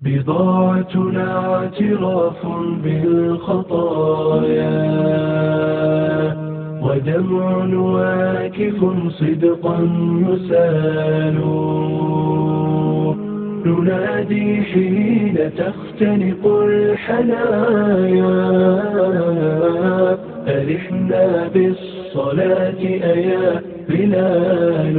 بضاعتنا اعتراف بالخطايا ودمع واكف صدقا يسال ننادي حين تختنق الحنايا ألحنا بالصلاة أيا بلال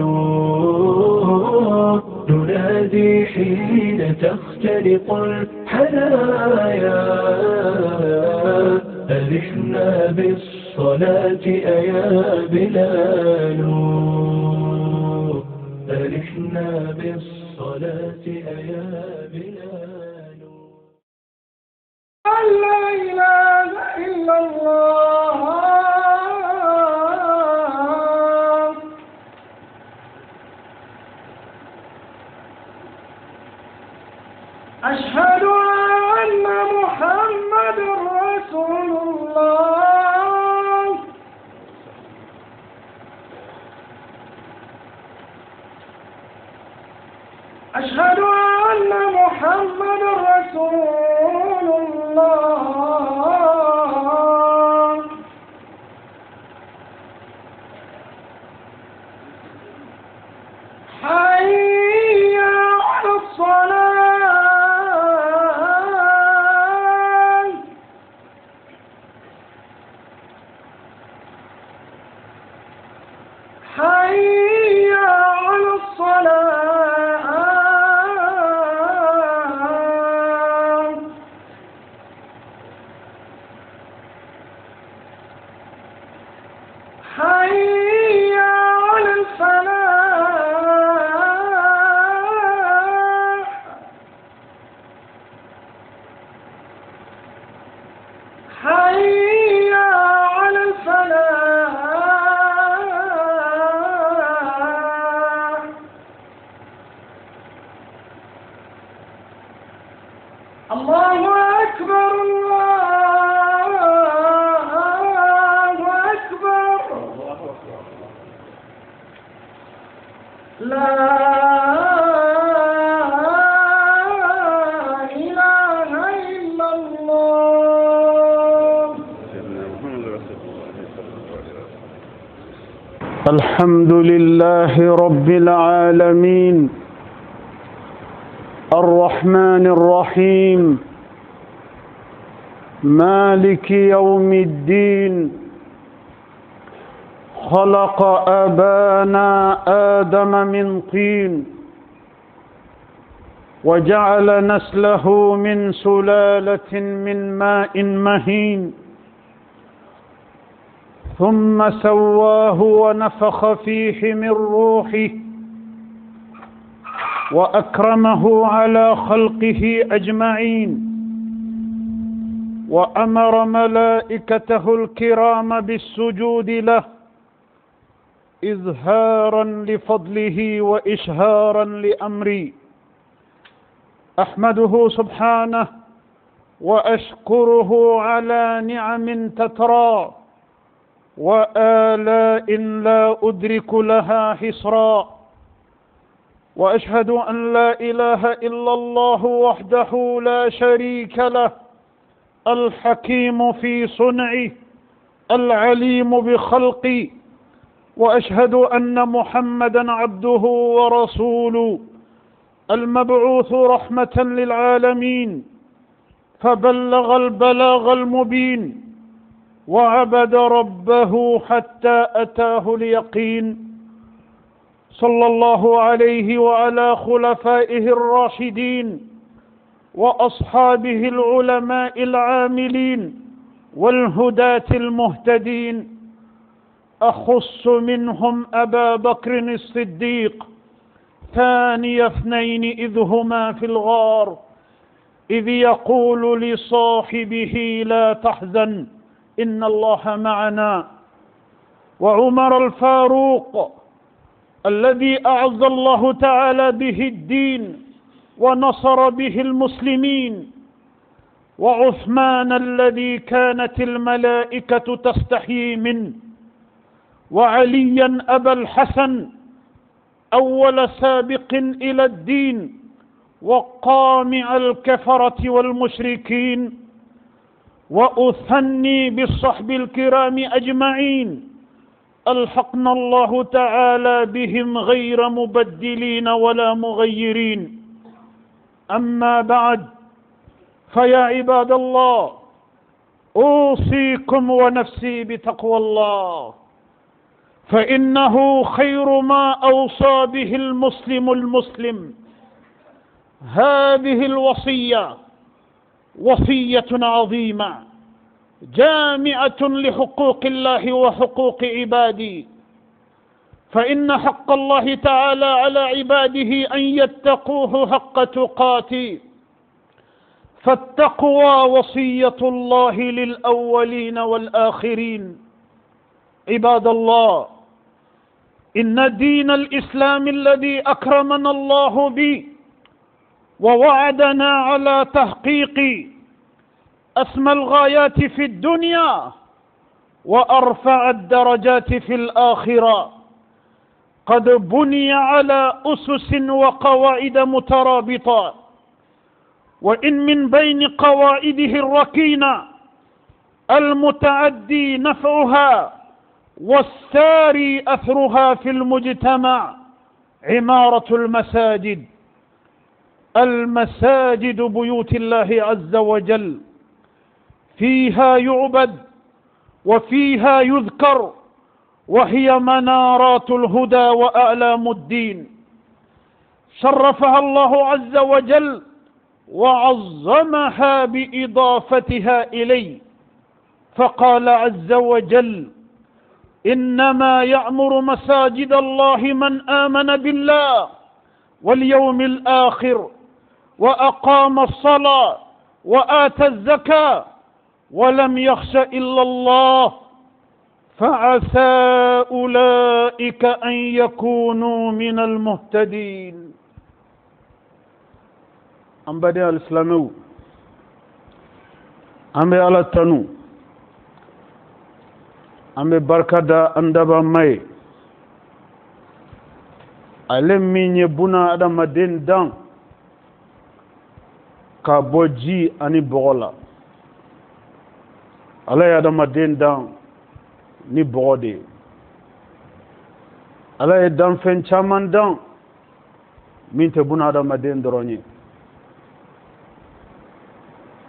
ننادي حين تختنق الحنايا ألحنا بالصلاة أيا بلال ألحنا بالصلاة أيا بلال. لا إله إلا الله أشهد أن محمد رسول الله أشهد أن محمد رسول الله حي على الصلاة حي على الصلاة حي على الفلاح حي على الفلاح الله أكبر الله أكبر لا إله إلا الله. الحمد لله رب العالمين الرحمن الرحيم مالك يوم الدين خلق أبانا آدم من طين وجعل نسله من سلالة من ماء مهين ثم سواه ونفخ فيه من روحه وأكرمه على خلقه أجمعين وأمر ملائكته الكرام بالسجود له إظهارا لفضله وإشهارا لأمري. أحمده سبحانه وأشكره على نعم تترى وآلاء لا أدرك لها حصرا وأشهد أن لا إله إلا الله وحده لا شريك له الحكيم في صنعه العليم بخلقه وأشهد أن محمدا عبده ورسوله المبعوث رحمة للعالمين فبلغ البلاغ المبين وعبد ربه حتى أتاه اليقين صلى الله عليه وعلى خلفائه الراشدين وأصحابه العلماء العاملين والهداة المهتدين أخص منهم أبا بكر الصديق ثاني اثنين إذ هما في الغار إذ يقول لصاحبه لا تحزن إن الله معنا وعمر الفاروق الذي أعز الله تعالى به الدين ونصر به المسلمين وعثمان الذي كانت الملائكة تستحيي منه وعليا أبا الحسن أول سابق إلى الدين وقامع الكفرة والمشركين، وأثني بالصحب الكرام أجمعين ألحقنا الله تعالى بهم غير مبدلين ولا مغيرين. أما بعد، فيا عباد الله، أوصيكم ونفسي بتقوى الله، فإنه خير ما أوصى به المسلم. هذه الوصية وصية عظيمة جامعة لحقوق الله وحقوق عباده، فإن حق الله تعالى على عباده أن يتقوه حق تقاته، فالتقوى وصية الله للأولين والآخرين. عباد الله، إن دين الإسلام الذي أكرمنا الله به ووعدنا على تحقيق أسمى الغايات في الدنيا وأرفع الدرجات في الآخرة قد بني على أسس وقواعد مترابطة، وإن من بين قواعده الركينة المتعدي نفعها والساري أثرها في المجتمع عمارة المساجد. المساجد بيوت الله عز وجل، فيها يعبد وفيها يذكر، وهي منارات الهدى وأعلام الدين، شرفها الله عز وجل وعظمها بإضافتها إليه، فقال عز وجل: إنما يعمر مساجد الله من آمن بالله واليوم الآخر وأقام الصلاة وآتى الزكاة ولم يخش إلا الله فعسى أولئك أن يكونوا من المهتدين. أمبدي الإسلامي أمبي على التنو أمبي بركة أندبا ماي ألم من يبنا أدم الدين دان كابوجي أني بغلا ala ye adamaden dan ni bɔgɔ de ye. ala ye danfɛn caman dan min tɛ buna adamaden dɔrɔn ye.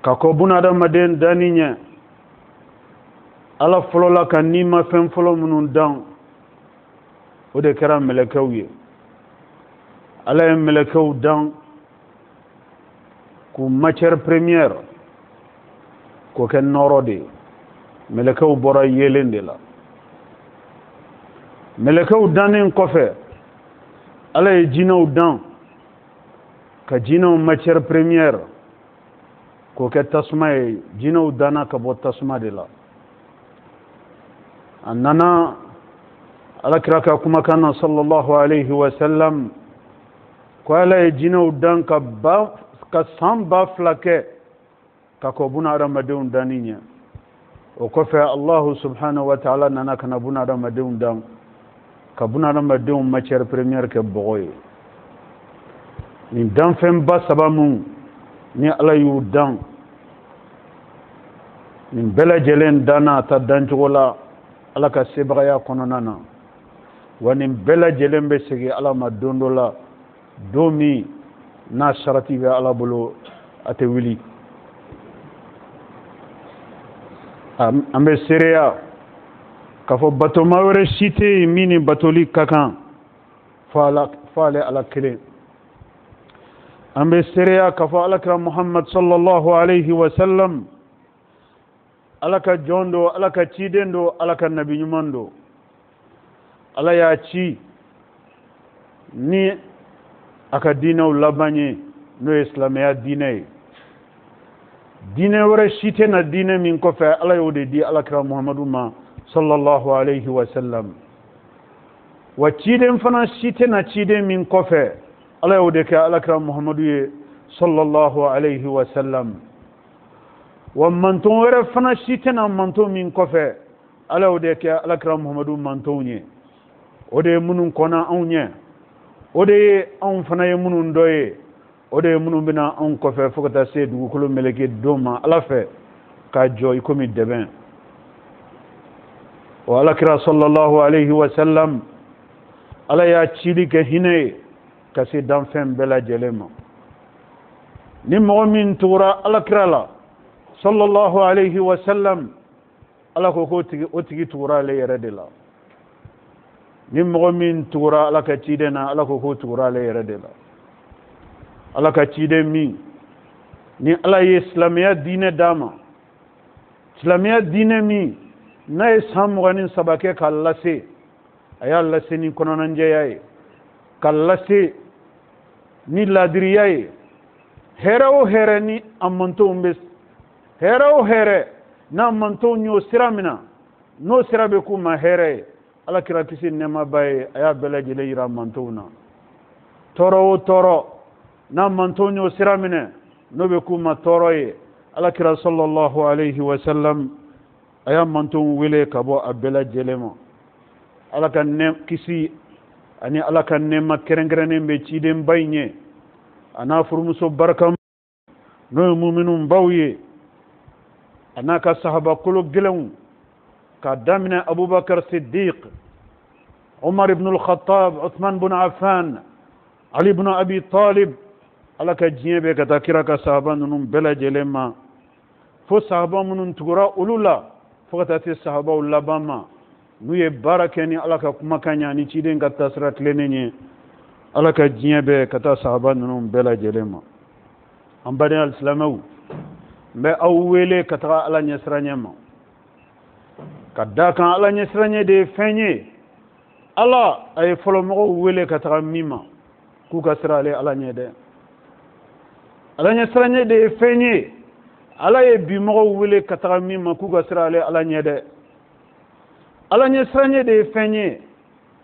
ka kɔ buna adamaden danni ɲɛ, ala fɔlɔla ka nimafɛn fɔlɔ minnu dan o de kɛra mɛlɛkɛw ye. ala ye mɛlɛkɛw dan k'u matière première k'o kɛ nɔrɔ de ye. mɛlɛkɛw bɔra yelen de la. mɛlɛkɛw dannen kɔfɛ, ala ye jinɛw dan ka jinɛw matière première k'o kɛ tasuma ye. jinɛw danna ka bɔ tasuma de la. a nana alakira ka kumakan na sallallahu alayhi wa sallam ko ala ye jinɛw dan ka san 2000 kɛ ka kɔ buna adamadenw danni ɲɛ. o kɔfɛ allahu subhanahu wa ta'ala nana kana buna adamadenw dan ka buna adamadenw matière première kɛ bɔgɔ ye. nin danfɛnba saba mun ni ala y'u dan, nin bɛɛ lajɛlen danna a ta dancogo la ala ka sebagaya kɔnɔna na, wa nin bɛɛ lajɛlen bɛ segin ala ma don dɔ la, don min n'a sarati bɛ ala bolo a tɛ wuli. an bɛ seereya k'a fɔ batoma wɛrɛ si tɛ yen min ni batoli ka kan fo ale ala kelen. an bɛ seereya k'a fɔ alakira muhammad sallallahu alayhi wa sallam ala ka jɔn do, ala ka ciden do, ala ka nabi ɲuman do. ala y'a ci ni a ka diinɛw laban ye, n'o ye silamɛya diinɛ ye. diinɛ wɛrɛ si tɛ na diinɛ min kɔfɛ ala y'o de di alakira muhammadu ma sallallahu alayhi wa sallam. wa ciden fana si tɛ na ciden min kɔfɛ ala y'o de kɛ alakira muhammadu ye sallallahu alayhi wa sallam. wa manton wɛrɛ fana si tɛ na manton min kɔfɛ ala y'o de kɛ alakira muhammadu mantonw ye. o de ye minnu kɔnna anw ɲɛ, o de ye anw fana ye minnu dɔ ye, o de minnu bɛna anw kɔfɛ fo ka taa se dugukolo meleke don ma ala fɛ k'a jɔ i komi dɛbɛn o alakira sallallahu alayhi wa sallam ala y'a cili kɛ hinɛ ye ka se danfɛn bɛɛ lajɛlen ma ni mɔgɔ min tugura alakira la sallallahu alayhi wa sallam ala ko o tigi tugura ale yɛrɛ de la ni mɔgɔ min tugura ala ka ciden na ala ko tugura ale yɛrɛ de la ala ka ciden min ni ala ye silamɛya diinɛ d'a ma silamɛya diinɛ min n'a ye san 23 kɛ k'a lase a y'a lase ni kɔnɔnajɛya ye k'a lase ni laadiriya ye hɛrɛ o hɛrɛ ni a mantonw bɛ hɛrɛ o hɛrɛ n'a mantonw y'o sira minɛ n'o sira bɛ k'u ma hɛrɛ ye ala kira kisi nɛɛmaba ye a y'a bɛɛ lajɛlen yira mantonw na tɔɔrɔ o tɔɔrɔ n'a mantonw y'o sira minɛ n'o bɛ k'u ma tɔɔrɔ ye ala kira sallallahu alayhi wa sallam a y'a mantonw wele ka bɔ a bɛɛ lajɛlen ma ala ka kisi ani ala ka nɛɛma kɛrɛnkɛrɛnnen bɛ cidenba in ye a n'a furumuso barikama n'o ye muminun baw ye a n'a ka sahaba kolo gɛlɛnw k'a daminɛ abubakar siddiq umar ibn al-khattab uthman ibn affan ali ibn abi talib ala ka diɲɛ bɛ ka taa kira ka sahaba ninnu bɛɛ lajɛlen ma fo sahaba minnu tugura olu la fo ka taa se sahabaw laban ma n'u ye baara kɛ ni ala ka kumakan ɲɛ ni ciden ka taasira tilennen ye ala ka diɲɛ bɛ ka taa sahaba ninnu bɛɛ lajɛlen ma an baden alisilamɛw n bɛ aw wele ka taga ala ɲɛsiranya ma ka da kan ala ɲɛsiranya de ye fɛn ye ala a ye fɔlɔmɔgɔw wele ka taga min ma k'u ka sira ale ala ɲɛ dɛ ala ɲɛsiranya de ye fɛn ye ala ye bi mɔgɔw wele ka taga min ma k'u ka sira ale ala ɲɛ dɛ ala ɲɛsiranya de ye fɛn ye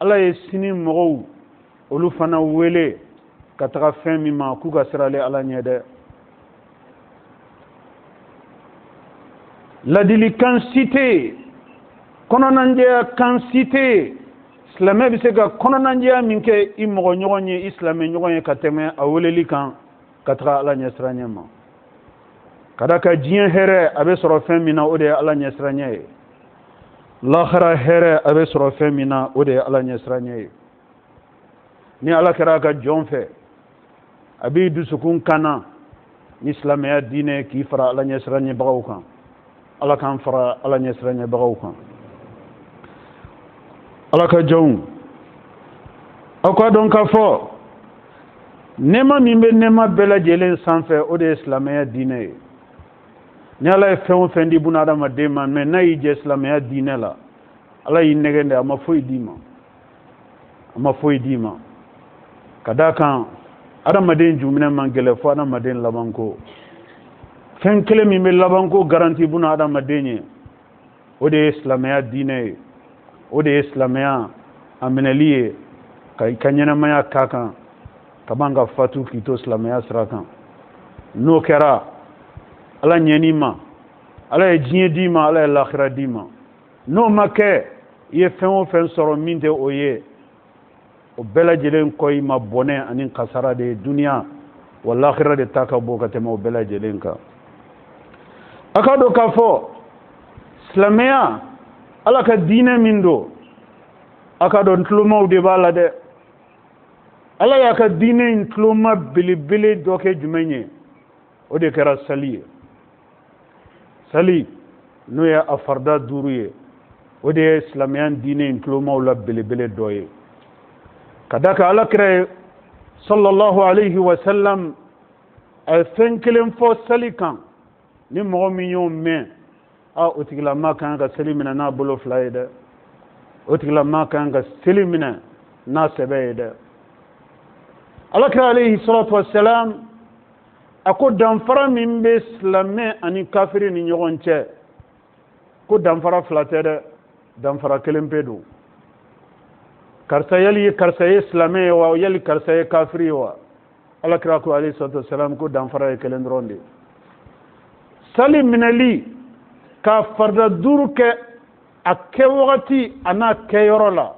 ala ye sini mɔgɔw olu fana wele ka taga fɛn min ma k'u ka sira ale ala ɲɛ dɛ ladilikan si tɛ yen kɔnɔnajɛya kan si tɛ yen silamɛ bɛ se ka kɔnɔnajɛya min kɛ i mɔgɔ ɲɔgɔn ye i silamɛ ɲɔgɔn ye ka tɛmɛ a weleli kan ka taga ala ɲɛsiranya ma ka da ka diɲɛ hɛrɛ a bɛ sɔrɔ fɛn min na o de ye ala ɲɛsiranya ye lahara hɛrɛ a bɛ sɔrɔ fɛn min na o de ye ala ɲɛsiranya ye ni ala kɛra a ka jɔn fɛ a b'i dusukun kanna ni silamɛya diinɛ k'i fara ala ɲɛsiranyabagaw kan ala k'an fara ala ɲɛsiranyabagaw kan ala ka jɔnw aw ka dɔn k'a fɔ nɛɛma min bɛ nɛɛma bɛɛ lajɛlen sanfɛ o de ye silamɛya diinɛ ye ni ala ye fɛn o fɛn di buna adamaden ma mɛ n'a y'i jɛ silamɛya diinɛ la ala y'i nɛgɛn de a ma foyi d'i ma a ma foyi d'i ma ka d'a kan adamaden juminɛ man gɛlɛ fo adamaden labanko fɛn kelen min bɛ labanko garanti buna adamaden ye o de ye silamɛya diinɛ ye o de ye silamɛya a minɛli ye ka i ka ɲɛnamaya k'a kan ka ban ka fatu k'i to silamɛya sira kan n'o kɛra ala ɲɛn'i ma ala ye diɲɛ d'i ma ala ye lahira d'i ma n'o ma kɛ i ye fɛn o fɛn sɔrɔ min tɛ o ye o bɛɛ lajɛlen kɔ i ma bɔnɛ ani kasara de ye duniya wa lahira de ta ka bɔ ka tɛmɛ o bɛɛ lajɛlen kan a ka dɔn k'a fɔ silamɛya ala ka diinɛ min don a ka dɔn tulomaw de b'a la dɛ ala y'a ka diinɛ in tuloma belebele dɔ kɛ jumɛn ye o de kɛra sali ye sali n'o ye a farida 5 ye o de ye silamɛya diinɛ in tulomaw la belebele dɔ ye ka da kan ala kira ye sallallahu alayhi wa sallam a ye fɛn kelen fɔ sali kan ni mɔgɔ min y'o mɛn o tigilama kan ka seli minɛ n'a bolo 2 ye dɛ o tigilama kan ka seli minɛ n'a sɛbɛ ye dɛ ala kira alayhi salatu wa salam a ko danfara min bɛ silamɛ ani kafiri ni ɲɔgɔn cɛ ko danfara 2 tɛ dɛ danfara 1 pe don karisa yali karisa ye silamɛ ye wa yali karisa ye kafiri ye wa ala kira ko alayhi salatu wa salam ko danfara ye 1 dɔrɔn de sali minɛli ka farida 5 kɛ a kɛ wagati a n'a kɛ yɔrɔ la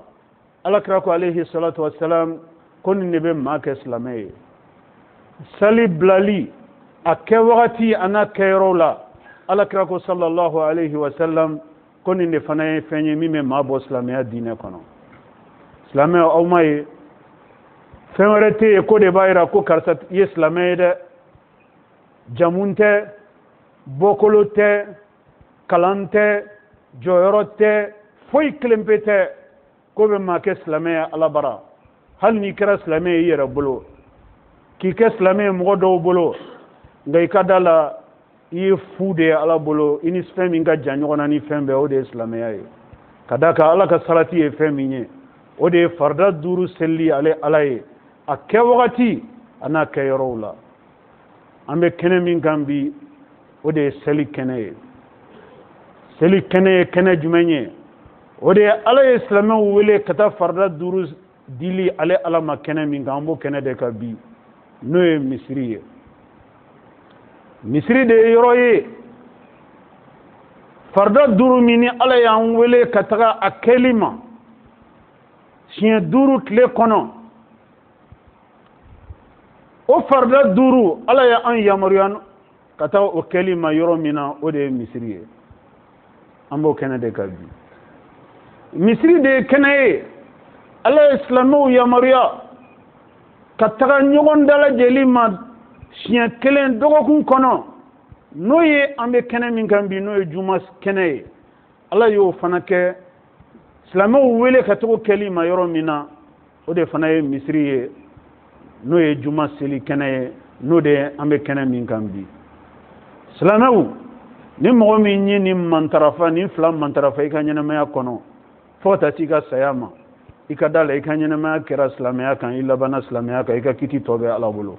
ala kira ko alayhi salatu wa salam ko nin de bɛ maa kɛ silamɛ ye sali bilali a kɛ wagati a n'a kɛyɔrɔ la alakira ko sallallahu alayhi wa sallam ko nin de fana ye fɛn ye min bɛ maa bɔ silamɛya diinɛ kɔnɔ silamɛw aw ma ye fɛn wɛrɛ tɛ yen ko de b'a jira ko karisa ye silamɛ ye dɛ jamu tɛ bɔkolo tɛ kalan tɛ jɔyɔrɔ tɛ foyi kelen pe tɛ ko bɛ maa kɛ silamɛ ye alabara hali n'i kɛra silamɛ ye i yɛrɛ bolo k'i kɛ silamɛ ye mɔgɔ dɔw bolo nka i ka da la i ye fu de ye ala bolo i ni fɛn min ka jan ɲɔgɔn na ni fɛn bɛɛ o de ye silamɛya ye ka da kan ala ka sarati ye fɛn min ye o de ye farida 5 selili ale ala ye a kɛ wagati a n'a kɛyɔrɔw la an bɛ kɛnɛ min kan bi o de ye seli kɛnɛ ye seli kɛnɛ ye kɛnɛ jumɛn ye o de ye ala ye silamɛw wele ka taa farida 5 dili ale ala ma kɛnɛ min kan an b'o kɛnɛ de kan bi n'o ye misiri ye misiri de ye yɔrɔ ye farida 5 min ni ala y'an wele ka taga a kɛli ma siɲɛ 5 tile kɔnɔ o farida 5 ala y'an yamaruya ka taga o kɛli ma yɔrɔ min na o de ye misiri ye an b'o kɛnɛ de kan bi misiri de ye kɛnɛ ye ala ye silamɛw yamaruya ka taga ɲɔgɔn dalajɛli ma siɲɛ 1 dɔgɔkun kɔnɔ n'o ye an bɛ kɛnɛ min kan bi n'o ye juma kɛnɛ ye ala y'o fana kɛ silamɛw wele ka taga kɛli ma yɔrɔ min na o de fana ye misiri ye n'o ye juma seli kɛnɛ ye n'o de an bɛ kɛnɛ min kan bi silamɛw ni mɔgɔ min ye nin mantarafa nin 2 mantarafa i ka ɲɛnamaya kɔnɔ fo ka taa se i ka saya ma i ka da la i ka ɲɛnamaya kɛra silamɛya kan i labanna silamɛya kan i ka kiti tɔ bɛ ala bolo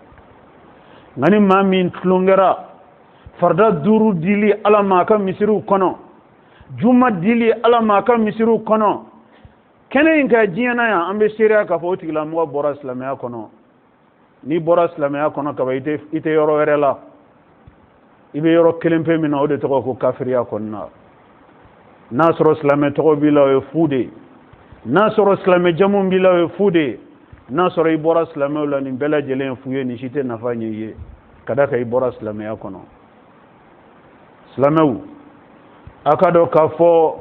nka ni maa min tulon kɛra farida 5 dili ala ma a ka misiriw kɔnɔ juma dili ala ma a ka misiriw kɔnɔ kɛnɛ in ka diɲɛ na yan an bɛ seereya k'a fɔ o tigilamɔgɔ bɔra silamɛya kɔnɔ n'i bɔra silamɛya kɔnɔ kaban i tɛ yɔrɔ wɛrɛ la i bɛ yɔrɔ kelen pe min na o de tɔgɔ ko kafiriya kɔnɔna n'a sɔrɔ silamɛ tɔgɔ b'i la o ye fu de ye n'a sɔrɔ silamɛ jamu b'i la o ye fu de ye n'a sɔrɔ i bɔra silamɛw la nin bɛɛ lajɛlen ye fu ye nin si tɛ nafa ɲɛ i ye ka da kan i bɔra silamɛya kɔnɔ silamɛw a ka dɔn k'a fɔ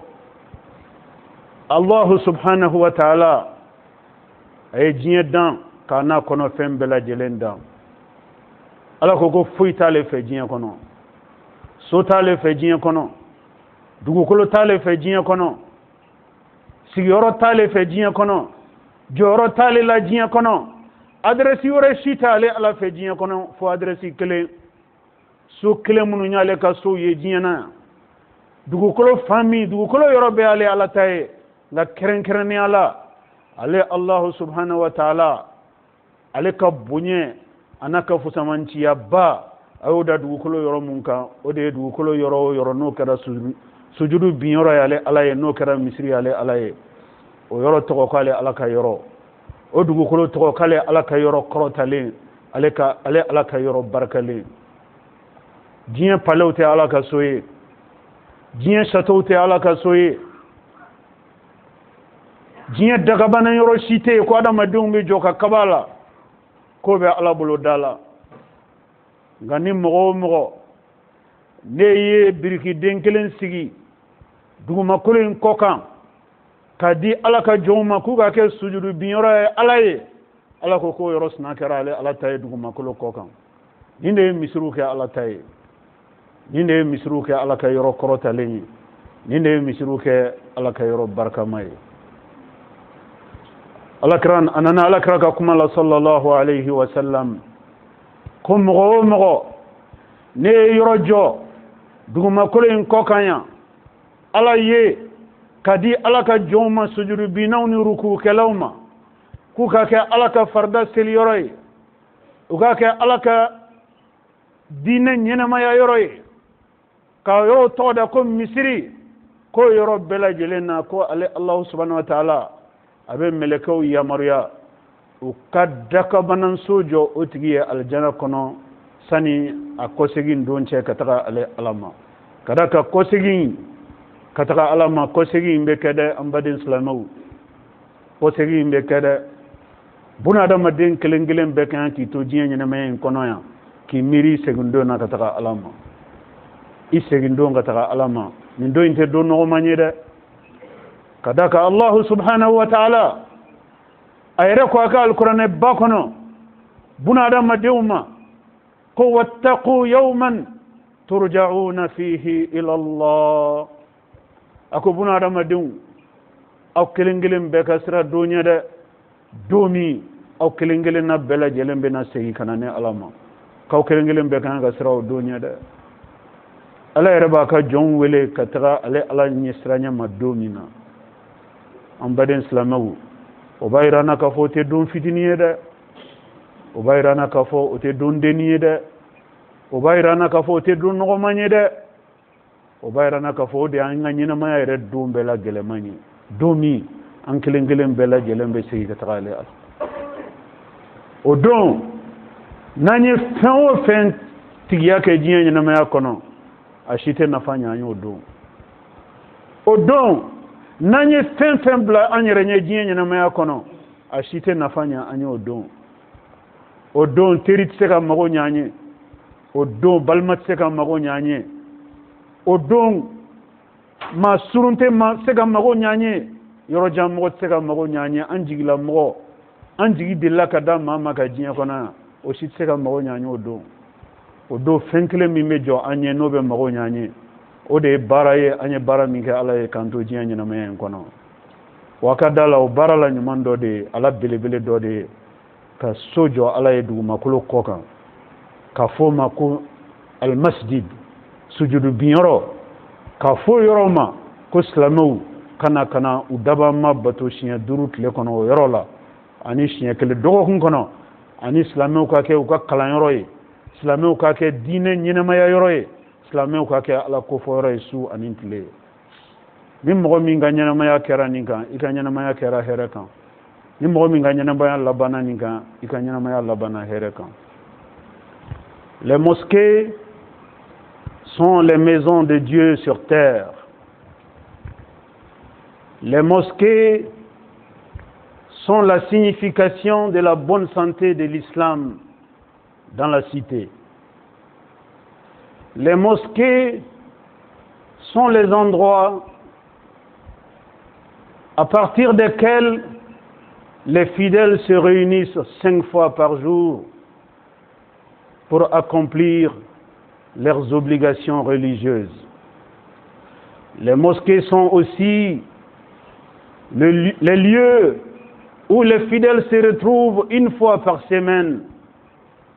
Allahu subhanahu wa ta'ala a ye diɲɛ dan k'a n'a kɔnɔ fɛn bɛɛ lajɛlen dan ala ko foyi t'ale fɛ diɲɛ kɔnɔ so t'ale fɛ diɲɛ kɔnɔ dugukolo t'ale fɛ diɲɛ kɔnɔ sigiyɔrɔ t'ale fɛ diɲɛ kɔnɔ jɔyɔrɔ t'ale la diɲɛ kɔnɔ adresi wɛrɛ si t'ale ala fɛ diɲɛ kɔnɔ fo adresi kelen so kelen minnu y'ale ka sow ye diɲɛ na dugukolo fan min dugukolo yɔrɔ bɛɛ ale ala ta ye nka kɛrɛnkɛrɛnnenya la ale Allahu subhanahu wa ta'ala ale ka bonya a n'a ka fusamanciya ba a y'o da dugukolo yɔrɔ mun kan o de ye dugukolo yɔrɔ o yɔrɔ n'o kɛra sujudu bin yɔrɔ ye ale ala ye n'o kɛra misiri ye ale ala ye o yɔrɔ tɔgɔ k'ale ala ka yɔrɔ o dugukolo tɔgɔ k'ale ala ka yɔrɔ kɔrɔtalen ale ala ka yɔrɔ barikalen diɲɛ palew tɛ ala ka so ye diɲɛ château tɛ ala ka so ye diɲɛ dagabana yɔrɔ si tɛ yen ko adamadenw bɛ jɔ ka kaba la ko bɛ ala bolo da la nka ni mɔgɔ o mɔgɔ ne ye birikiden kelen sigi dugumakolo in kɔ kan k'a di ala ka jɔnw ma k'u ka kɛ sujudu binyɔrɔ ye ala ye ala ko k'o yɔrɔ sina kɛra ale ala ta ye dugumakolo kɔ kan nin de ye misiriw kɛ ala ta ye nin de ye misiriw kɛ ala ka yɔrɔ kɔrɔtalen ye nin de ye misiriw kɛ ala ka yɔrɔ barikama ye alakira a nana alakira ka kuma la sallallahu alayhi wa sallam ko mɔgɔ o mɔgɔ ne ye yɔrɔ jɔ dugumakolo in kɔ kan yan ala ye ka di ala ka jɔnw ma sujudu binnaw ni rukukɛlaw ma k'u ka kɛ ala ka farida seli yɔrɔ ye u ka kɛ ala ka diinɛ ɲɛnamaya yɔrɔ ye ka yɔrɔ tɔgɔ da ko misiri k'o yɔrɔ bɛɛ lajɛlen na ko ale Allahu subhanahu wa ta'ala a bɛ mɛlɛkɛw yamaruya u ka dakabananso jɔ o tigi ye aljana kɔnɔ sani a kɔsegin don cɛ ka taga ale ala ma ka da ka kɔsegin ka taga ala ma kɔsegin bɛ kɛ dɛ an baden silamɛw kɔsegin bɛ kɛ dɛ buna da madin kelengelen be kan ki to jinya ne men kono ya ki miri segundo na kataka alama i segundo kataka alama min do inte do no manyede kadaka Allah subhanahu wa ta'ala ayre ko aka alquran ba kono buna da madewma ko wattaqu yawman turja'una fihi ila Allah ako buna da madew aw kelengelen be kasra dunya de domi aw kelengelen na bela jelembe na sey kanane alama kaw kelengelen be kan kasra dunya de ala yarba ka jon wele katra ala nyisranya madomina am baden islamawu o bayrana ka fo te don fitiniye de o bayrana ka fo o te don deniye de o bayrana ka fo te don no manye de o bayrana ka fo de an nganyina ma yare dum bela gelemani domi an kelengelen bela jelembe sey katra ale al o don nanye fenwo fen tigiya ke jinya na ma yakono ashite nafanya anyo o don nanye fen bla anyere nye jinya na ma yakono ashite nafanya anyo o don terit seka mago nyanye o don balmat seka mago nyanye o don ma surunte ma seka mago nyanye yoro jam mo seka mago nyanye anjigila mo anjigi dilla kada mama ka jinya kona o shit seka mago nyanye o do fenkle mi mejo anye no be mago nyanye o de baraye anye bara mi ka ala e kanto jinya na me kono wakadala o barala nyumando de ala belebele do de ka sojo ala e du makulo koka ka fo mako al masjid sujudu bioro ka fo yoroma ko islamu kana udaba mabato shiya durut le kono yorola ani shiya kele dogo kun kono ani islamu ka ke ka kala yoroy islamu ka ke dine nyina maya yoroy islamu ka ke ala ko fo yoroy su anintle min mo mi nganyana maya kera ninka ikanyana maya kera hereka ni mo mi nganyana maya labana ninka ikanyana maya labana hereka. Les mosquées sont les maisons de Dieu sur terre. Les mosquées sont la signification de la bonne santé de l'islam dans la cité. Les mosquées sont les endroits à partir desquels les fidèles se réunissent 5 fois par jour pour accomplir leurs obligations religieuses. Les mosquées sont aussi les lieux où les fidèles se retrouvent 1 fois par semaine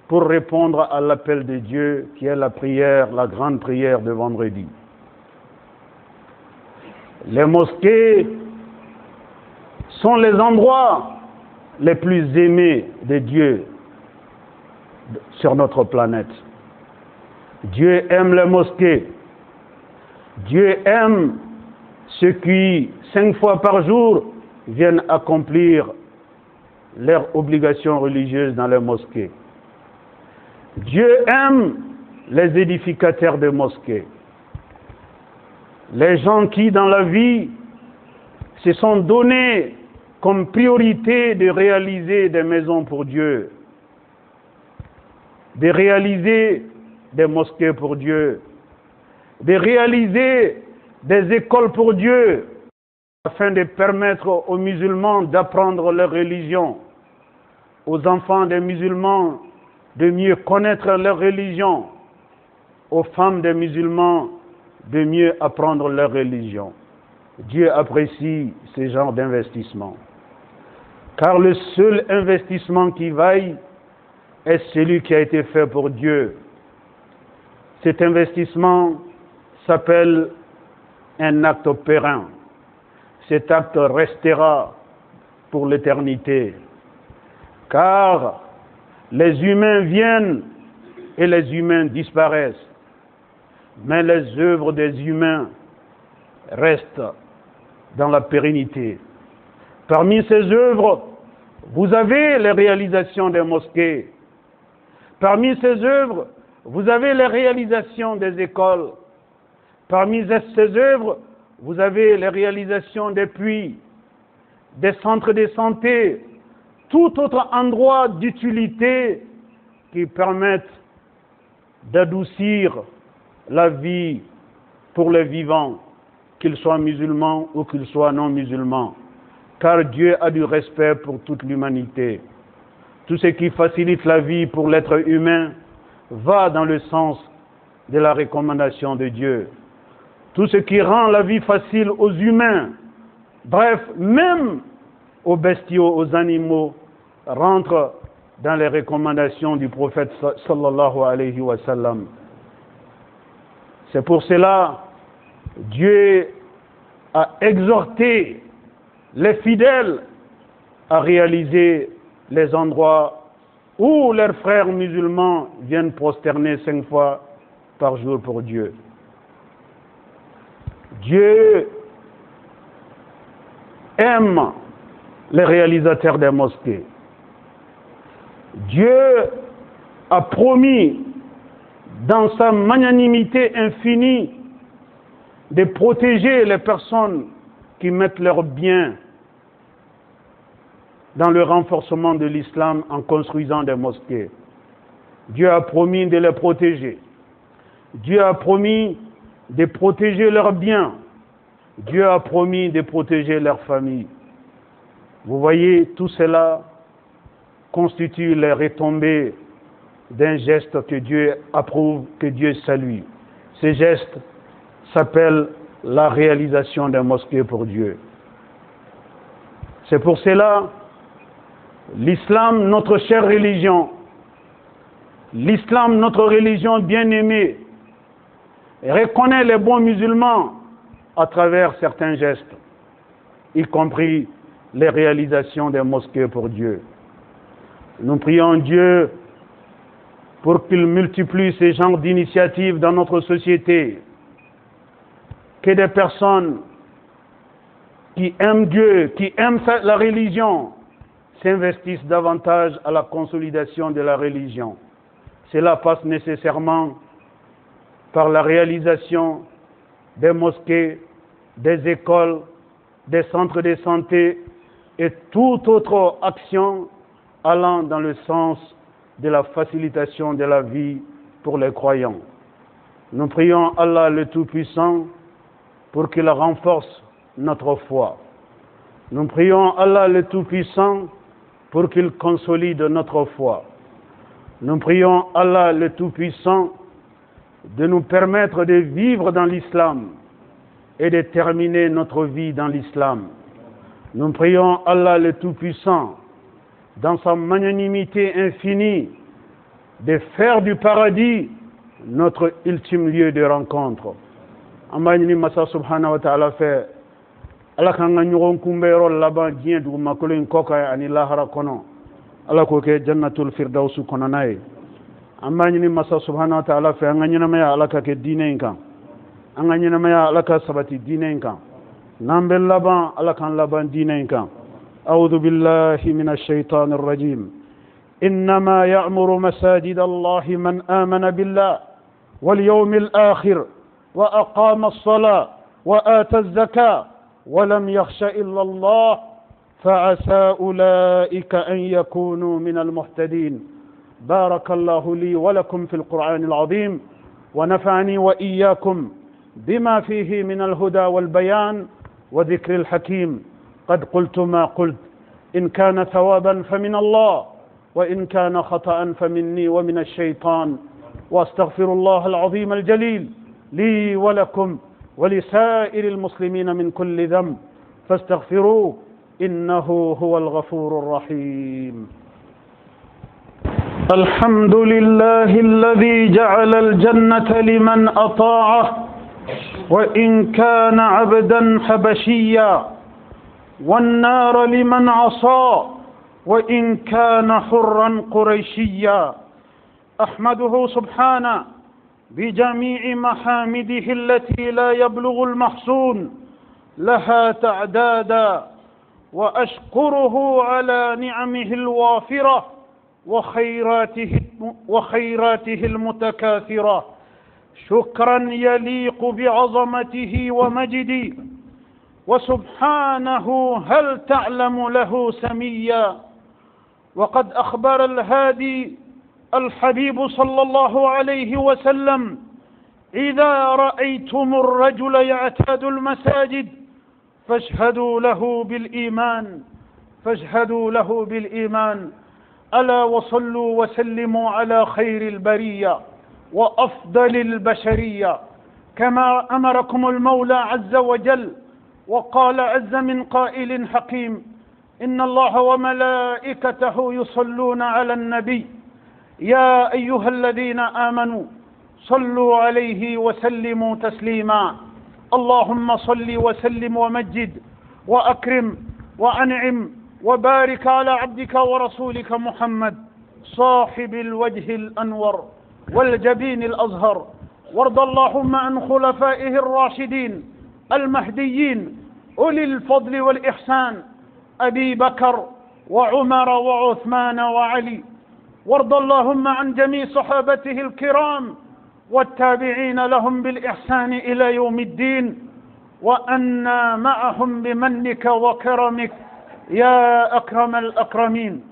pour répondre à l'appel de Dieu qui est la prière, la grande prière de vendredi. Les mosquées sont les endroits les plus aimés de Dieu sur notre planète. Dieu aime les mosquées. Dieu aime ceux qui, 5 fois par jour, viennent accomplir leurs obligations religieuses dans les mosquées. Dieu aime les édificateurs de mosquées. Les gens qui, dans la vie, se sont donnés comme priorité de réaliser des maisons pour Dieu, de réaliser des mosquées pour Dieu, de réaliser des écoles pour Dieu, afin de permettre aux musulmans d'apprendre leur religion, aux enfants des musulmans de mieux connaître leur religion, aux femmes des musulmans de mieux apprendre leur religion. Dieu apprécie ce genre d'investissement. Car le seul investissement qui vaille est celui qui a été fait pour Dieu. Cet investissement s'appelle un acte périn. Cet acte restera pour l'éternité. Car les humains viennent et les humains disparaissent. Mais les œuvres des humains restent dans la pérennité. Parmi ces œuvres, vous avez les réalisations des mosquées. Parmi ces œuvres, vous avez les réalisations des écoles. Parmi ces œuvres, vous avez les réalisations des puits, des centres de santé, tout autre endroit d'utilité qui permette d'adoucir la vie pour les vivants, qu'ils soient musulmans ou qu'ils soient non musulmans, car Dieu a du respect pour toute l'humanité. Tout ce qui facilite la vie pour l'être humain va dans le sens de la recommandation de Dieu. Tout ce qui rend la vie facile aux humains, bref, même aux bestiaux, aux animaux, rentre dans les recommandations du prophète sallallahu alayhi wa sallam. C'est pour cela Dieu a exhorté les fidèles à réaliser les endroits où leurs frères musulmans viennent prosterner 5 fois par jour pour Dieu. Dieu aime les réalisateurs des mosquées. Dieu a promis dans sa magnanimité infinie de protéger les personnes qui mettent leurs biens dans le renforcement de l'islam en construisant des mosquées. Dieu a promis de les protéger. Dieu a promis de protéger leurs biens. Dieu a promis de protéger leurs familles. Vous voyez, tout cela constitue les retombées d'un geste que Dieu approuve, que Dieu salue. Ce geste s'appelle la réalisation des mosquées pour Dieu. C'est pour cela, l'islam, notre chère religion, l'islam, notre religion bien-aimée, reconnaît les bons musulmans à travers certains gestes, y compris les réalisations des mosquées pour Dieu. Nous prions Dieu pour qu'il multiplie ces genres d'initiatives dans notre société, que des personnes qui aiment Dieu, qui aiment la religion, s'investissent davantage à la consolidation de la religion. Cela passe nécessairement par la réalisation des mosquées, des écoles, des centres de santé et toute autre action allant dans le sens de la facilitation de la vie pour les croyants. Nous prions Allah le Tout-Puissant pour qu'il renforce notre foi. Nous prions Allah le Tout-Puissant pour qu'il consolide notre foi. Nous prions Allah le Tout-Puissant de nous permettre de vivre dans l'islam et de terminer notre vie dans l'islam. Nous prions Allah le Tout-Puissant, dans sa magnanimité infinie, de faire du paradis notre ultime lieu de rencontre. Amani Massa subhanahu wa ta'ala fait ala kan nga ñogon kumbero laban dien du makolo en koka ani lahara kono ala ko ke jannatul firdaus kono nay amani Massa subhanahu wa ta'ala fait nga ñina maya ala ka ke dinen kan nga ñina maya ala ka sabati dinen kan nambe laban ala kan laban dinen kan أعوذ بالله من الشيطان الرجيم إنما يأمر مساجد الله من آمن بالله واليوم الآخر وأقام الصلاة وآتى الزكاة ولم يخش إلا الله فعسى أولئك أن يكونوا من المهتدين بارك الله لي ولكم في القرآن العظيم ونفعني وإياكم بما فيه من الهدى والبيان وذكر الحكيم قد قلت ما قلت إن كان ثوابا فمن الله وإن كان خطأ فمني ومن الشيطان وأستغفر الله العظيم الجليل لي ولكم ولسائر المسلمين من كل ذنب فاستغفروه إنه هو الغفور الرحيم الحمد لله الذي جعل الجنة لمن أطاعه وإن كان عبدا حبشيا والنار لمن عصى وإن كان حرا قريشيا أحمده سبحانه بجميع محامده التي لا يبلغ المحصون لها تعدادا وأشكره على نعمه الوافرة وخيراته المتكاثرة شكرا يليق بعظمته ومجده وسبحانه هل تعلم له سميا وقد أخبر الهادي الحبيب صلى الله عليه وسلم: إذا رأيتم الرجل يعتاد المساجد فاشهدوا له بالإيمان ألا وصلوا وسلموا على خير البرية وأفضل البشرية، كما أمركم المولى عز وجل. وقال عز من قائل حكيم: إن الله وملائكته يصلون على النبي يا أيها الذين آمنوا صلوا عليه وسلموا تسليما. اللهم صل وسلم ومجد وأكرم وأنعم وبارك على عبدك ورسولك محمد صاحب الوجه الأنور والجبين الأزهر. وارض اللهم عن خلفائه الراشدين المهديين أولي الفضل والإحسان، أبي بكر وعمر وعثمان وعلي. وارض اللهم عن جميع صحابته الكرام والتابعين لهم بالإحسان إلى يوم الدين، وأنا معهم بمنك وكرمك يا أكرم الأكرمين.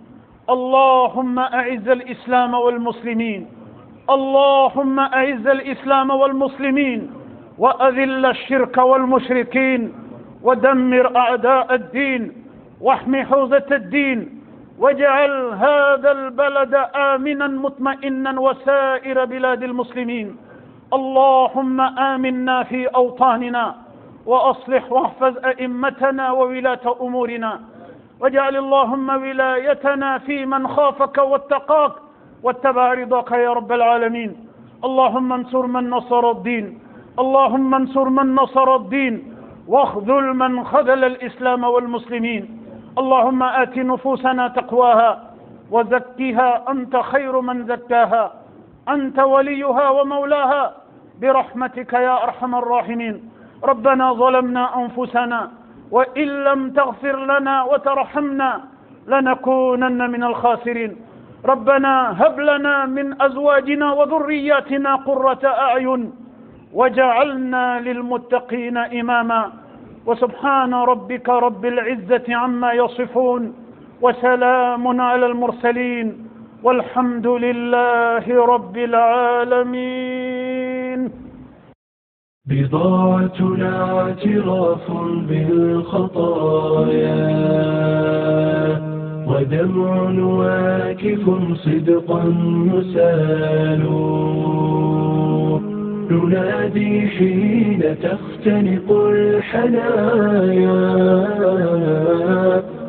اللهم أعز الإسلام والمسلمين، اللهم أعز الإسلام والمسلمين، وأذل الشرك والمشركين، ودمر أعداء الدين، واحم حوزة الدين، واجعل هذا البلد آمنا مطمئنا وسائر بلاد المسلمين. اللهم آمنا في أوطاننا، وأصلح واحفظ أئمتنا وولاة أمورنا، واجعل اللهم ولايتنا في من خافك واتقاك واتبع رضاك يا رب العالمين. اللهم انصر من نصر الدين، اللهم انصر من نصر الدين، واخذل من خذل الإسلام والمسلمين. اللهم آت نفوسنا تقواها وزكها أنت خير من زكاها، أنت وليها ومولاها برحمتك يا أرحم الراحمين. ربنا ظلمنا أنفسنا وإن لم تغفر لنا وترحمنا لنكونن من الخاسرين. ربنا هب لنا من أزواجنا وذرياتنا قرة أعين وجعلنا للمتقين إماما. وسبحان ربك رب العزة عما يصفون، وسلام على المرسلين، والحمد لله رب العالمين. بضاعتنا اعتراف بالخطايا، ودمع واكف صدقا يسال، ننادي حين تختنق الحنايا،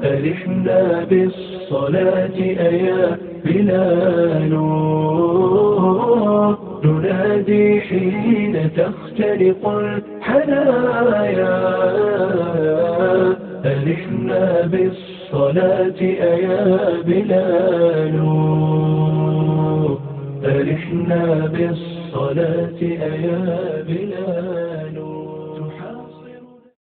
أرحنا بالصلاة أيا بلال، ننادي حين تختنق الحنايا، أرحنا بالصلاة أيا بلال، أرحنا بالصلاة أيا بلال.